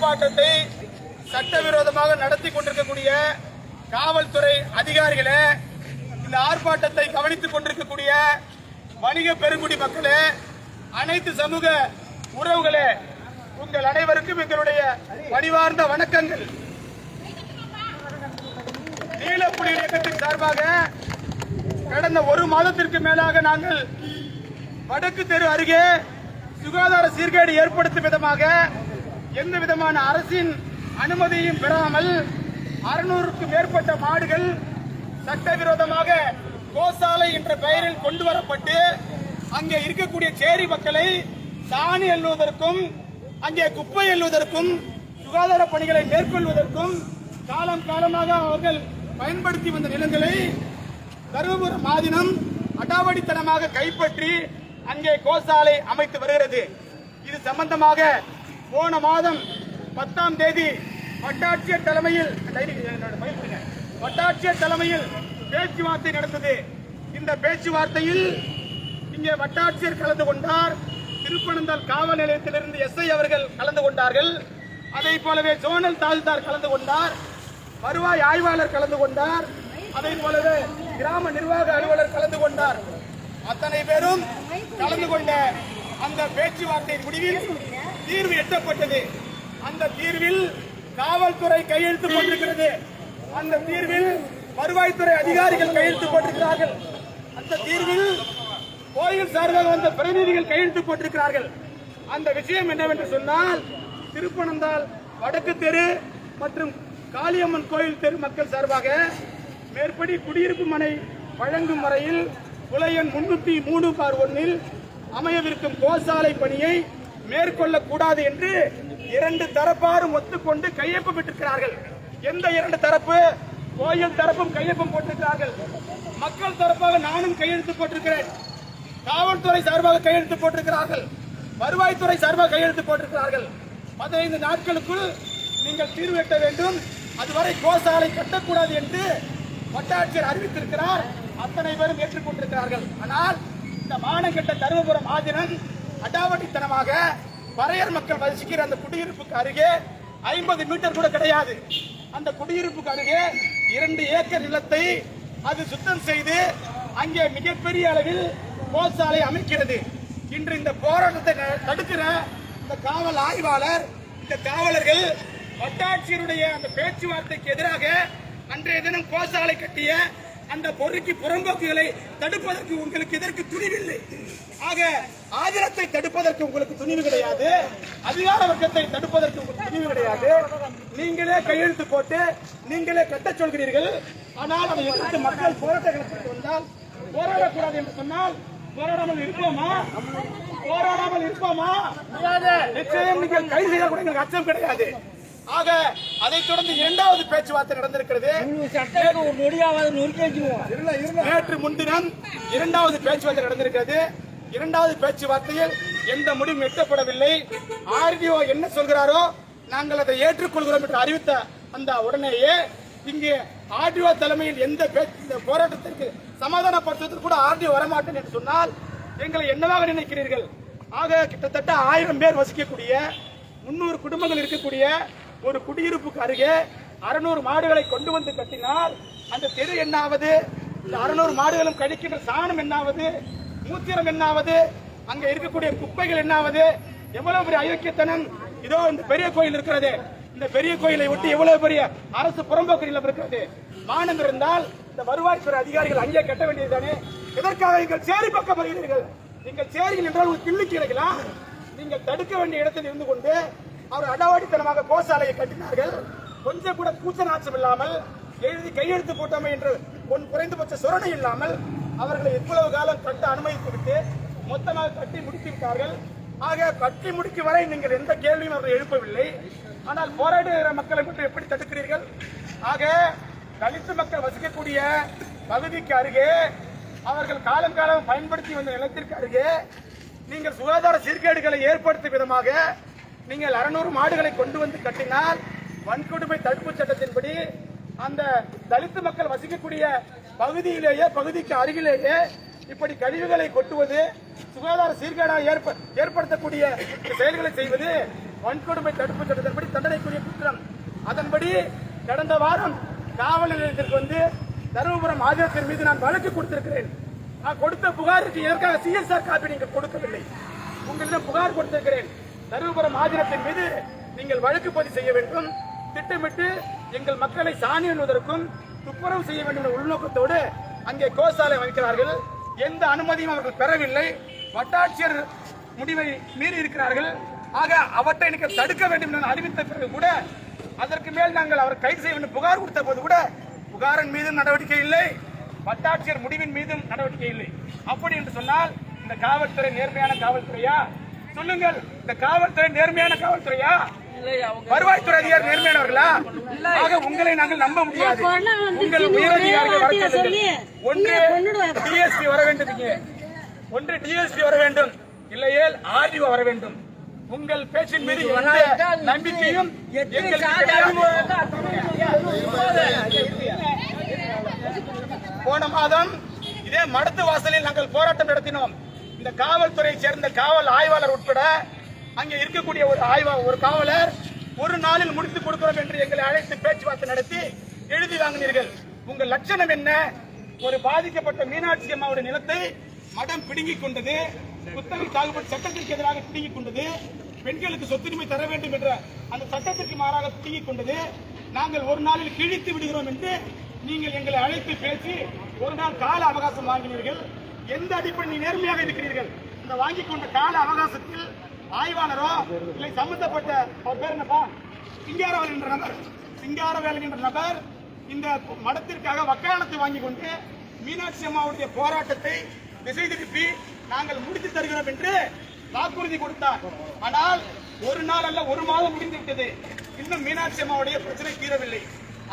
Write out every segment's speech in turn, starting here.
ஆர்ப்பாட்டத்தை சட்டவிரோதமாக நடத்தி கொண்டிருக்கக்கூடிய காவல்துறை அதிகாரிகளே, இந்த ஆர்ப்பாட்டத்தை கவனித்துக் கொண்டிருக்கக்கூடிய வணிக பெருங்குடி மக்களே, அனைத்து சமூக உறவுகளே, உங்கள் அனைவருக்கும் எங்களுடைய பணிவார்ந்த வணக்கங்கள். நீலப்புலி இயக்கத்தின் சார்பாக கடந்த ஒரு மாதத்திற்கு மேலாக நாங்கள் வடக்கு தெரு அருகே சுகாதார சீர்கேடு ஏற்படுத்தும் விதமாக எந்த விதமான அரசின் அனுமதியும் பெறாமல் 600க்கும் மேற்பட்ட மாடுகள் சட்டவிரோதமாக கோசாலை என்ற பெயரில் கொண்டு வரப்பட்டு அங்கே இருக்கக்கூடிய சேரி மக்களை சாணி அள்ளுவதற்கும் அங்கே குப்பை அள்ளுவதற்கும் சுகாதார பணிகளை மேற்கொள்வதற்கும் காலம் காலமாக அவர்கள் பயன்படுத்தி வந்த நிலங்களை தருமபுரம் ஆதீனம் அடாவடித்தனமாக கைப்பற்றி அங்கே கோசாலை அமைத்து வருகிறது. இது சம்பந்தமாக போன மாதம் 10ஆம் தேதி வட்டாட்சியர் தலைமையில் பேச்சுவார்த்தை நடந்தது. இந்த பேச்சுவார்த்தையில் இங்கே வட்டாட்சியர் கலந்து கொண்டார். திருப்பனந்தாள் காவல் நிலையத்திலிருந்து எஸ்ஐ அவர்கள் கலந்து கொண்டார்கள். அதை போலவே ஜோனல் தாசில்தார் கலந்து கொண்டார். வருவாய் ஆய்வாளர் கலந்து கொண்டார். அதை போலவே கிராம நிர்வாக அலுவலர் கலந்து கொண்டார். அத்தனை பேரும் கலந்து கொண்ட அந்த பேச்சுவார்த்தை முடிவில் தீர்வு எட்டப்பட்டது. அந்த தீர்வில் காவல்துறை கையெழுத்து போட்டிருக்கிறது. அந்த தீர்வில் வருவாய்த்துறை அதிகாரிகள் கையெழுத்து போட்டிருக்கிறார்கள். அந்த தீர்வில் கோயில் சார்பாக வந்த பிரதிநிதிகள் கையெழுத்து போட்டிருக்கிறார்கள். அந்த விஷயம் என்னவென்று சொன்னால், திருப்பனந்தாள் வடக்கு தெரு மற்றும் காளியம்மன் கோயில் தெரு மக்கள் சார்பாக மேற்படி குடியிருப்பு மனை வழங்கும் வரையில் புலையன் 303/1 அமையவிருக்கும் கோசாலை பணியை மேற்கொள்ளக்கூடாது என்று 2 தரப்பாரும் ஒத்துக்கொண்டு கையொப்பமிட்டிருக்கிறார்கள். எந்த 2 தரப்பு? கோயில் தரப்பும் கையொப்பம் போட்டிருக்கிறார்கள். மக்கள் தரப்பாக நானும் கையெழுத்து போட்டிருக்கிறேன். காவல்துறை சார்பாக கையெழுத்து போட்டிருக்கிறார்கள். வருவாய்த்துறை சார்பாக கையெழுத்து போட்டிருக்கிறார்கள். 15 நாட்களுக்குள் நீங்கள் தீர்வு எட்ட வேண்டும், அதுவரை கோசாலை கட்டக்கூடாது என்று வட்டாட்சியர் அறிவித்திருக்கிறார். அத்தனை பேரும் ஏற்றுக்கொண்டிருக்கிறார்கள். ஆனால் இந்த மானகெட்ட தருமபுரம் ஆதீனம் அடாவடித்தனமாக பறையர் மக்கள் வசிக்கிற அந்த குடியிருப்புக்கு அருகே 50 மீட்டர் கூட கிடையாது. அந்த குடியிருப்புக்கு அருகே 2 ஏக்கர் நிலத்தை அது சுத்தம் செய்து அங்கே மிகப்பெரிய அளவில் கோசாலை அமைக்கிறது. இன்று இந்த போராட்டத்தை தடுக்கிற இந்த காவல் ஆய்வாளர், இந்த காவலர்கள் வட்டாட்சியருடைய அந்த பேச்சுவார்த்தைக்கு எதிராக அன்றைய தினம் கோசாலை கட்டிய அந்த பொறுக்கி புறம்போக்குகளை தடுப்பதற்கு உங்களுக்கு இதற்கு துணிவில்லை. ஆக ஆதிரத்தை தடுப்பதற்கு உங்களுக்கு துணிவு கிடையாது, அதிகார வர்க்கத்தை தடுப்பதற்கு உங்களுக்கு துணிவு கிடையாது. நீங்களே கையெழுத்து போட்டு நீங்களே கட்டச் சொல்கிறீர்கள். ஆனால் அதை எதிர்த்து மக்கள் போராட்டங்களுக்கு வந்தால் போராடக்கூடாது என்று சொன்னால் போராடாமல் இருப்போமா? நிச்சயம் நீங்கள் கைது செய்ய கூட எங்களுக்கு அச்சம் கிடையாது. ஆக அதைத் தொடர்ந்து 2வது பேச்சுவார்த்தை நடந்திருக்கிறது. நேற்று முன்தினம் 2வது பேச்சுவார்த்தை நடந்திருக்கிறது. 2வது பேச்சுவார்த்தையில் எந்த முடிவும் எட்டப்படவில்லை. ஆர்டிஓ என்ன சொல்கிறாரோ நாங்கள் அதை ஏற்றுக்கொள்கிறோம் என்று அறிவித்த அந்த உடனேயே இங்கே ஆர்டிஓ தலைமையில் எந்த போராட்டத்திற்கு சமாதானப்படுத்துவதற்கு கூட ஆர்டிஓ வரமாட்டேன் என்று சொன்னால் எங்களை என்னவாக நினைக்கிறீர்கள்? ஆக கிட்டத்தட்ட 1000 பேர் வசிக்கக்கூடிய 300 குடும்பங்கள் இருக்கக்கூடிய ஒரு குடியிருப்புக்கு அருகே 600 மாடுகளை கொண்டு வந்து கட்டினால் அந்த தெரு என்னாவது? 600 மாடுகளும் கழிக்கின்ற சாணம் என்னாவது? மூத்திரம் என்னாவது? அங்க இருக்கக்கூடிய குப்பைகள் என்னாவது? எவ்வளவு பெரிய அயோக்கியத்தனம்! இதோ இந்த பெரிய கோயில் இருக்கிறது. இந்த பெரிய கோயிலை ஒட்டி எவ்வளவு பெரிய அரசு புறம்போக்கு நிலம் இருக்கிறது. மானம் இருந்தால் இந்த வருவாய்த்துறை அதிகாரிகள் அங்கே கட்ட வேண்டியதுதானே? எதற்காக நீங்கள் சேரி பக்கம் வருகிறீர்கள்? நீங்கள் சேரிகள் என்றால் ஒரு கிள்ளிக்கிறீர்களா? நீங்கள் தடுக்க வேண்டிய இடத்தில் இருந்து கொண்டு அவர் அடாவடித்தனமாக கோசாலையை கட்டினார்கள். கொஞ்சம் கூட கூச்ச நாச்சம் இல்லாமல் எழுதி கையெழுத்து போட்டோமே என்று குறைந்தபட்ச சொரணை இல்லாமல் அவர்களை எவ்வளவு காலம் கட்ட அனுமதித்து விட்டு மொத்தமாக கட்டி முடித்து விட்டார்கள். ஆக கட்டி முடிக்கும் வரை நீங்கள் எந்த கேள்வியும் அவர்கள் எழுப்பவில்லை. ஆனால் போராடுகிற மக்களை மட்டும் எப்படி தடுக்கிறீர்கள்? ஆக தலித்து மக்கள் வசிக்கக்கூடிய பகுதிக்கு அருகே அவர்கள் காலம் காலம் பயன்படுத்தி வந்த நிலத்திற்கு அருகே நீங்கள் சுகாதார சீர்கேடுகளை ஏற்படுத்தும் விதமாக நீங்கள் 600 மாடுகளை கொண்டு வந்து கட்டினால் வன்கொடுமை தடுப்பு சட்டத்தின்படி அந்த தலித்து மக்கள் வசிக்கக்கூடிய பகுதிக்கு அருகிலேயே இப்படி கழிவுகளை கொட்டுவது, சுகாதார சீர்கேடாக ஏற்படுத்தக்கூடிய செயல்களை செய்வது வன்கொடுமை தடுப்பு சட்டத்தின்படி தண்டனைக்குரிய குற்றம். அதன்படி கடந்த வாரம் காவல் நிலையத்திற்கு வந்து தருமபுரம் ஆஜத்தின் மீது நான் வழக்கு கொடுத்திருக்கிறேன். நான் கொடுத்த புகாருக்கு எதற்காக CSR காப்பி நீங்கள் கொடுக்கவில்லை? உங்களிடம் புகார் கொடுத்திருக்கிறேன். தருமபுரம் ஆஜத்தின் மீது நீங்கள் வழக்கு பதிவு செய்ய வேண்டும், திட்டமிட்டு எங்கள் மக்களை சாணி எண்ணுவதற்கும் துப்புரவு செய்ய வேண்டும் என்ற உள்நோக்கத்தோடு அங்கே கோசாலை வைக்கிறார்கள். எந்த அனுமதியும் அவர்கள் பெறவில்லை. வட்டாட்சியர் முடிவை மீறி இருக்கிறார்கள். ஆக அவற்றை நீங்கள் தடுக்க வேண்டும் என அறிவித்த பிறகு கூட அதற்கு மேல் நாங்கள் அவர் கைது செய்ய வேண்டும் புகார் கொடுத்த போது கூட புகாரின் மீதும் நடவடிக்கை இல்லை, வட்டாட்சியர் முடிவின் மீதும் நடவடிக்கை இல்லை. அப்படி என்று சொன்னால் இந்த காவல்துறை நேர்மையான காவல்துறையா? சொல்லுங்கள், இந்த காவல்துறை நேர்மையான காவல்துறையா? வருவாய்த்துறை அதிகாரி நேர்மையானவர்களா? ஆக உங்களை நாங்கள் நம்ப முடியாது. உங்கள் உயரதிகாரிகள் வர சொல்லுங்கள். ஒன்று டிஎஸ்பி வர வேண்டும், ஒன்று டிஎஸ்பி வர வேண்டும், இல்லையேல் ஆர்டிஓ வர வேண்டும். உங்கள் பேச்சின் மீது எந்த நம்பிக்கையும் போன மாதம் இதே மடத்து வாசலில் நாங்கள் போராட்டம் நடத்தினோம். இந்த காவல்துறையை சேர்ந்த காவல் ஆய்வாளர் உட்பட அங்கே இருக்கக்கூடிய ஒரு காவலர் ஒரு நாளில் முடித்துக் கொடுக்கிறோம் என்று எங்களை அழைத்து பேச்சுவார்த்தை நடத்தி எழுதி வாங்கினீர்கள். உங்கள் லட்சணம் என்ன? ஒரு பாதிக்கப்பட்ட மீனாட்சி அம்மாவுடைய நிலத்தை மடம் பிடுங்கிக் கொண்டது, குத்தகை சாகுபடி சட்டத்திற்கு எதிராக பிடுங்கிக் கொண்டது, பெண்களுக்கு சொத்துரிமை தர வேண்டும் என்ற அந்த சட்டத்திற்கு மாறாக பிடுங்கிக் கொண்டது. நாங்கள் ஒரு நாளில் கிழித்து விடுகிறோம் என்று நீங்கள் எங்களை அழைத்து பேசி ஒரு நாள் கால அவகாசம் வாங்கினீர்கள். எந்த அடிப்படையில் நேர்மையாக இருக்கிறீர்கள்? இந்த வாங்கிக் கொண்ட கால அவகாசத்தில் ஆய்வாளரோ இல்லை சம்பந்தப்பட்ட அவர் பேர் என்னப்பா சிங்காரவேலன் என்ற நபர் இந்த மடத்திற்காக வக்காலத்தை வாங்கி கொண்டு மீனாட்சி அம்மாவுடைய போராட்டத்தை திசை திருப்பி நாங்கள் முடித்து தருகிறோம் என்று வாக்குறுதி கொடுத்தார். ஆனால் ஒரு நாள் அல்ல, ஒரு மாதம் முடிந்து விட்டது. இன்னும் மீனாட்சி அம்மாவுடைய பிரச்சனை தீரவில்லை.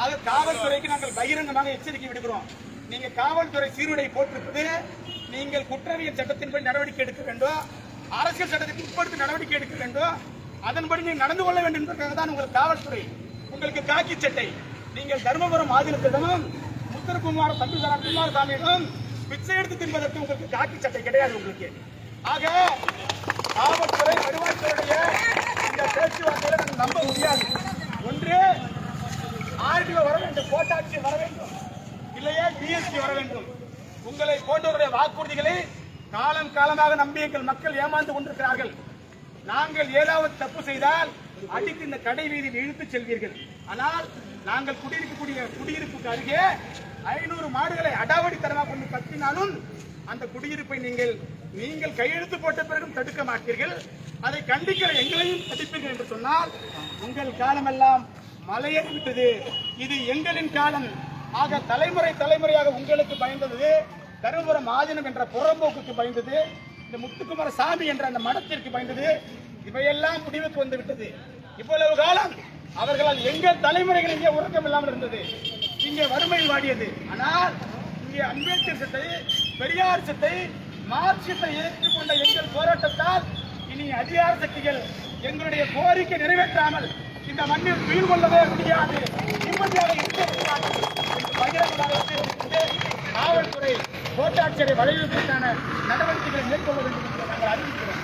அது காவல்துறைக்கு நாங்கள் பகிரங்கமாக எச்சரிக்கை விடுகிறோம். நீங்க காவல்துறை சீருடை போட்டிருப்பது நீங்கள் குற்றவியல் சட்டத்தின்படி நடவடிக்கை எடுக்க வேண்டும், அரசியல் சட்டத்துக்கு உட்படுத்தி நடவடிக்கை எடுக்க வேண்டும். அதன்படி நீங்கள் நடந்து கொள்ள வேண்டும் என்பதற்காக தான் உங்கள் காவல்துறை உங்களுக்கு காக்கி சட்டை. நீங்கள் தருமபுரம் ஆதீனத்திடமும் முத்தரகுமார் குமாரசாமியிடம் பிச்சை எடுத்து தின்பதற்கு உங்களுக்கு காக்கி சட்டை கிடையாது உங்களுக்கு. ஆக காவல்துறை வருவாய்த்துறையுடைய இந்த பேச்சுவார்த்தையில நாங்கள் நம்ப முடியாது. ஒன்று ஆர்டிஓ வர வேண்டும், கோட்டாட்சியர் வர வேண்டும், இல்லையே டிஎஸ்பி வர வேண்டும். உங்களை போன்றவருடைய வாக்குறுதிகளை காலம் காலமாக நம்பி எங்கள் மக்கள் ஏமாந்து கொண்டிருக்கிறார்கள். நாங்கள் ஏதாவது தப்பு செய்தால் அடித்து இந்த கடை வீதியில் இழுத்து செல்வீர்கள். ஆனால் நாங்கள் குடியிருக்கக்கூடிய குடியிருப்புக்கு அருகே 500 மாடுகளை அடாவடித்தனமாக கொண்டு கத்தினாலும் அந்த குடியிருப்பை நீங்கள் கையெழுத்து போட்ட பிறகும் தடுக்க மாட்டீர்கள். அதை கண்டிக்கிற எங்களையும் தடுப்பீர்கள் என்று சொன்னால் உங்கள் காலமெல்லாம் மலையேறிவிட்டது. இது எங்களின் காலம். ஆக தலைமுறையாக உங்களுக்கு பயந்தது தருமபுரம் ஆதீனம் என்ற புறம்போக்குக்கு பயந்தது, இந்த முத்துக்குமார சாமி என்ற அந்த மடத்திற்கு பயந்தது. இவையெல்லாம் முடிவுக்கு வந்து விட்டது. இவ்வளவு காலம் அவர்களால் எங்கள் தலைமுறைகள் இங்கே உறக்கம் இல்லாமல் இருந்தது, இங்கே வறுமையில் வாடியது. ஆனால் இங்கே அம்பேத்கர் சித்தை, பெரியார் சித்தை, மார்க்சியத்தை ஏற்றுக்கொண்ட எங்கள் போராட்டத்தால் இனி அதிகார சக்திகள் எங்களுடைய கோரிக்கை நிறைவேற்றாமல் இந்த மண்ணில் உயிர் கொள்ளவே முடியாது. காவல்துறை கோட்டாட்சியரை வலியுறுத்திற்கான நடவடிக்கைகளை மேற்கொள்ள வேண்டும் என்று நாங்கள் அறிவிக்கிறோம்.